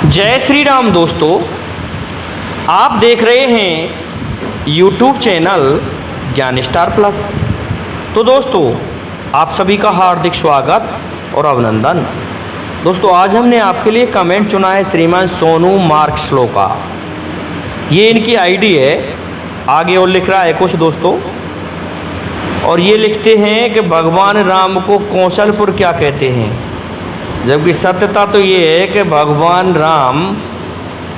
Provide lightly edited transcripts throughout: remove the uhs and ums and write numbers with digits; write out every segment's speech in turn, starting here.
जय श्री राम दोस्तों, आप देख रहे हैं YouTube चैनल ज्ञान स्टार प्लस। तो दोस्तों, आप सभी का हार्दिक स्वागत और अभिनंदन। दोस्तों, आज हमने आपके लिए कमेंट चुना है श्रीमान सोनू मार्क श्लोका। ये इनकी आईडी है, आगे और लिख रहा है कुछ दोस्तों, और ये लिखते हैं कि भगवान राम को कौशलपुर क्या कहते हैं, जबकि सत्यता तो ये है कि भगवान राम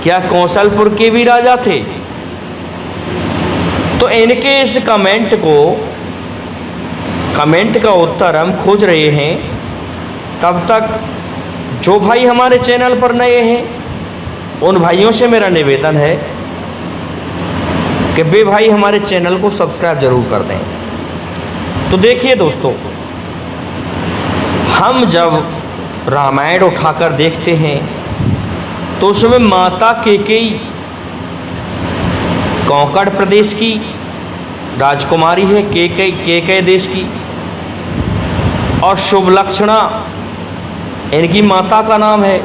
क्या कौशलपुर के भी राजा थे। तो इनके इस कमेंट का उत्तर हम खोज रहे हैं। तब तक जो भाई हमारे चैनल पर नए हैं उन भाइयों से मेरा निवेदन है कि वे भाई हमारे चैनल को सब्सक्राइब जरूर कर दें। तो देखिए दोस्तों, हम जब रामायण उठाकर देखते हैं तो उसमें माता कैकेयी कोंकण प्रदेश की राजकुमारी है, कैकेयी देश की, और शुभलक्षणा इनकी माता का नाम है,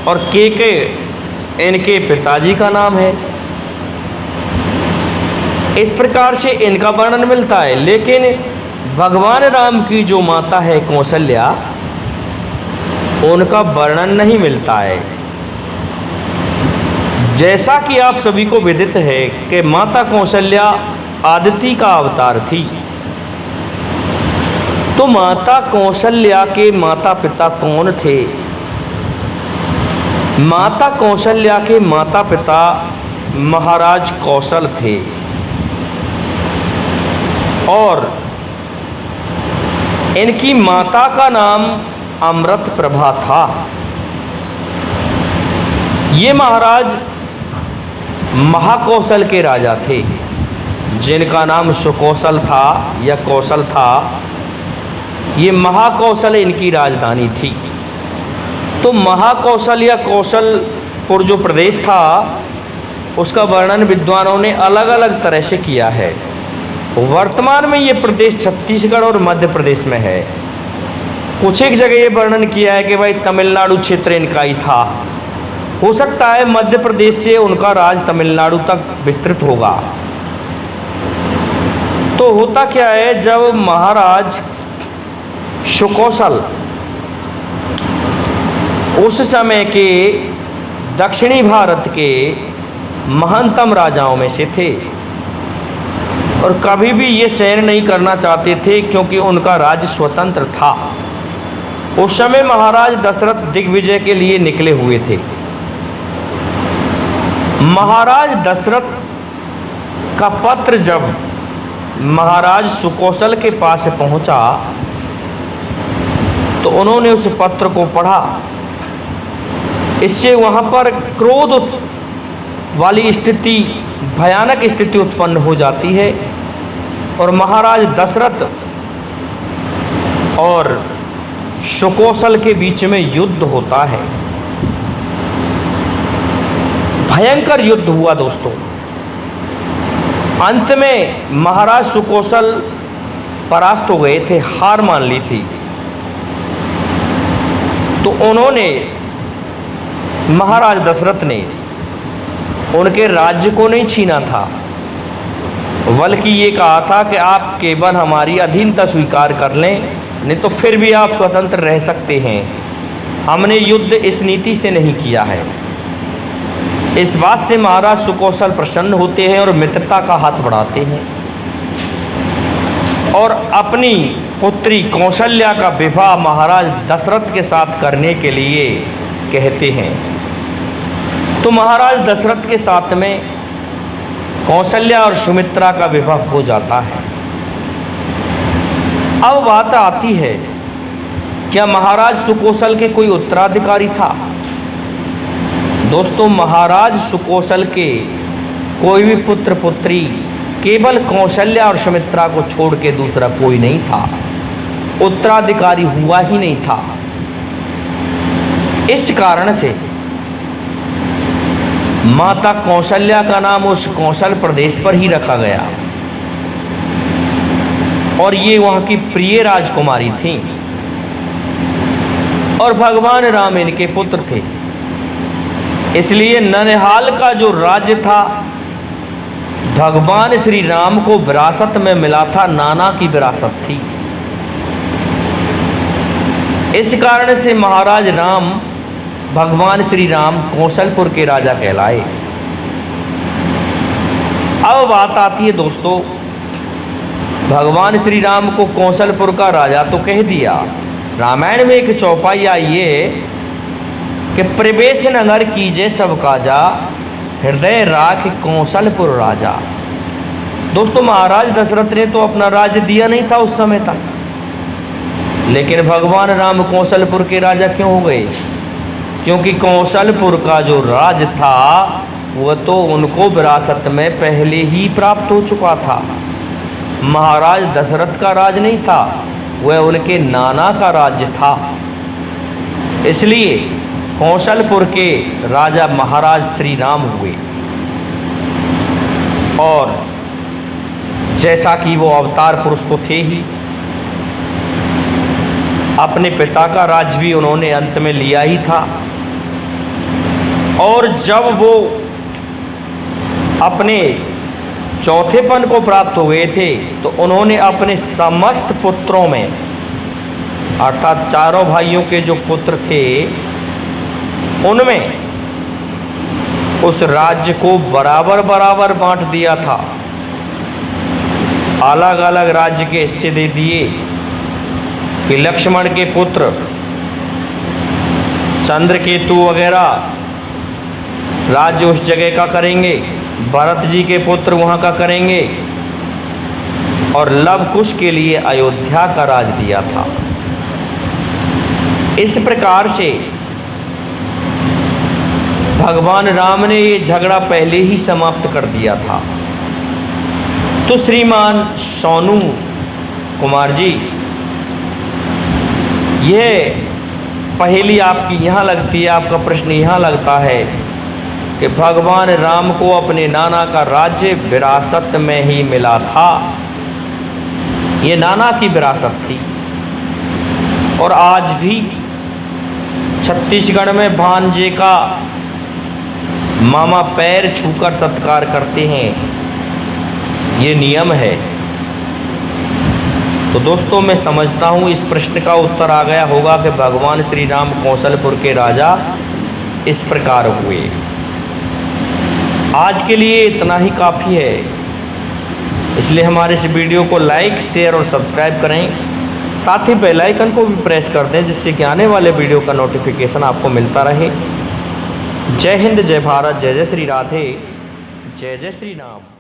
और कैकेयी इनके पिताजी का नाम है। इस प्रकार से इनका वर्णन मिलता है। लेकिन भगवान राम की जो माता है कौशल्या, उनका वर्णन नहीं मिलता है। जैसा कि आप सभी को विदित है कि माता कौशल्या आदिति का अवतार थी। तो माता कौशल्या के माता पिता कौन थे? माता कौशल्या के माता पिता महाराज कौशल थे, और इनकी माता का नाम अमृत प्रभा था। ये महाराज महाकौशल के राजा थे, जिनका नाम सुकौशल था या कौशल था। ये महाकौशल इनकी राजधानी थी। तो महाकौशल या कौशलपुर जो प्रदेश था, उसका वर्णन विद्वानों ने अलग अलग तरह से किया है। वर्तमान में ये प्रदेश छत्तीसगढ़ और मध्य प्रदेश में है। कुछ एक जगह ये वर्णन किया है कि भाई तमिलनाडु क्षेत्र इनका ही था। हो सकता है मध्य प्रदेश से उनका राज तमिलनाडु तक विस्तृत होगा। तो होता क्या है, जब महाराज सुकौशल उस समय के दक्षिणी भारत के महानतम राजाओं में से थे, और कभी भी ये सहन नहीं करना चाहते थे क्योंकि उनका राज्य स्वतंत्र था। उस समय महाराज दशरथ दिग्विजय के लिए निकले हुए थे। महाराज दशरथ का पत्र जब महाराज सुकौशल के पास पहुंचा तो उन्होंने उस पत्र को पढ़ा। इससे वहां पर क्रोध वाली स्थिति, भयानक स्थिति उत्पन्न हो जाती है, और महाराज दशरथ और सुकौशल के बीच में युद्ध होता है। भयंकर युद्ध हुआ दोस्तों। अंत में महाराज सुकौशल परास्त हो गए थे, हार मान ली थी। तो उन्होंने, महाराज दशरथ ने उनके राज्य को नहीं छीना था, बल्कि ये कहा था कि आप केवल हमारी अधीनता स्वीकार कर लें, नहीं तो फिर भी आप स्वतंत्र रह सकते हैं। हमने युद्ध इस नीति से नहीं किया है। इस बात से महाराज सुकौशल प्रसन्न होते हैं और मित्रता का हाथ बढ़ाते हैं, और अपनी पुत्री कौशल्या का विवाह महाराज दशरथ के साथ करने के लिए कहते हैं। तो महाराज दशरथ के साथ में कौशल्या और सुमित्रा का विवाह हो जाता है। अब बात आती है, क्या महाराज सुकौशल के कोई उत्तराधिकारी था? दोस्तों, महाराज सुकौशल के कोई भी पुत्र पुत्री केवल कौशल्या और सुमित्रा को छोड़ के दूसरा कोई नहीं था। उत्तराधिकारी हुआ ही नहीं था। इस कारण से माता कौशल्या का नाम उस कौशल प्रदेश पर ही रखा गया, और ये वहां की प्रिय राजकुमारी थी, और भगवान राम इनके पुत्र थे। इसलिए ननिहाल का जो राज्य था भगवान श्री राम को विरासत में मिला था, नाना की विरासत थी। इस कारण से महाराज राम, भगवान श्री राम कौशलपुर के राजा कहलाए। अब बात आती है दोस्तों, भगवान श्री राम को कौशलपुर का राजा तो कह दिया। रामायण में एक चौपाई आई है कि प्रवेश नगर कीजे सब काजा, हृदय राख कौशलपुर राजा। दोस्तों, महाराज दशरथ ने तो अपना राज्य दिया नहीं था उस समय तक, लेकिन भगवान राम कौशलपुर के राजा क्यों हो गए? क्योंकि कौशलपुर का जो राज था वह तो उनको विरासत में पहले ही प्राप्त हो चुका था। महाराज दशरथ का राज नहीं था, वह उनके नाना का राज्य था। इसलिए कौशलपुर के राजा महाराज श्री राम हुए। और जैसा कि वो अवतार पुरुष तो थे ही, अपने पिता का राज भी उन्होंने अंत में लिया ही था। और जब वो अपने चौथेपन को प्राप्त हुए थे तो उन्होंने अपने समस्त पुत्रों में, अर्थात चारों भाइयों के जो पुत्र थे उनमें उस राज्य को बराबर बराबर बांट दिया था। अलग अलग राज्य के हिस्से दे दिए कि लक्ष्मण के पुत्र चंद्रकेतु वगैरह राज्य उस जगह का करेंगे, भरत जी के पुत्र वहां का करेंगे, और लव कुश के लिए अयोध्या का राज दिया था। इस प्रकार से भगवान राम ने ये झगड़ा पहले ही समाप्त कर दिया था। तो श्रीमान सोनू कुमार जी, यह पहेली आपकी यहाँ लगती है, आपका प्रश्न यहाँ लगता है कि भगवान राम को अपने नाना का राज्य विरासत में ही मिला था। ये नाना की विरासत थी। और आज भी छत्तीसगढ़ में भांजे का मामा पैर छूकर सत्कार करते हैं, ये नियम है। तो दोस्तों, मैं समझता हूँ इस प्रश्न का उत्तर आ गया होगा कि भगवान श्री राम कौशलपुर के राजा इस प्रकार हुए। आज के लिए इतना ही काफ़ी है, इसलिए हमारे इस वीडियो को लाइक, शेयर और सब्सक्राइब करें। साथ ही बेल आइकन को भी प्रेस कर दें, जिससे कि आने वाले वीडियो का नोटिफिकेशन आपको मिलता रहे। जय हिंद, जय भारत, जय जय श्री राधे, जय जय श्री राम।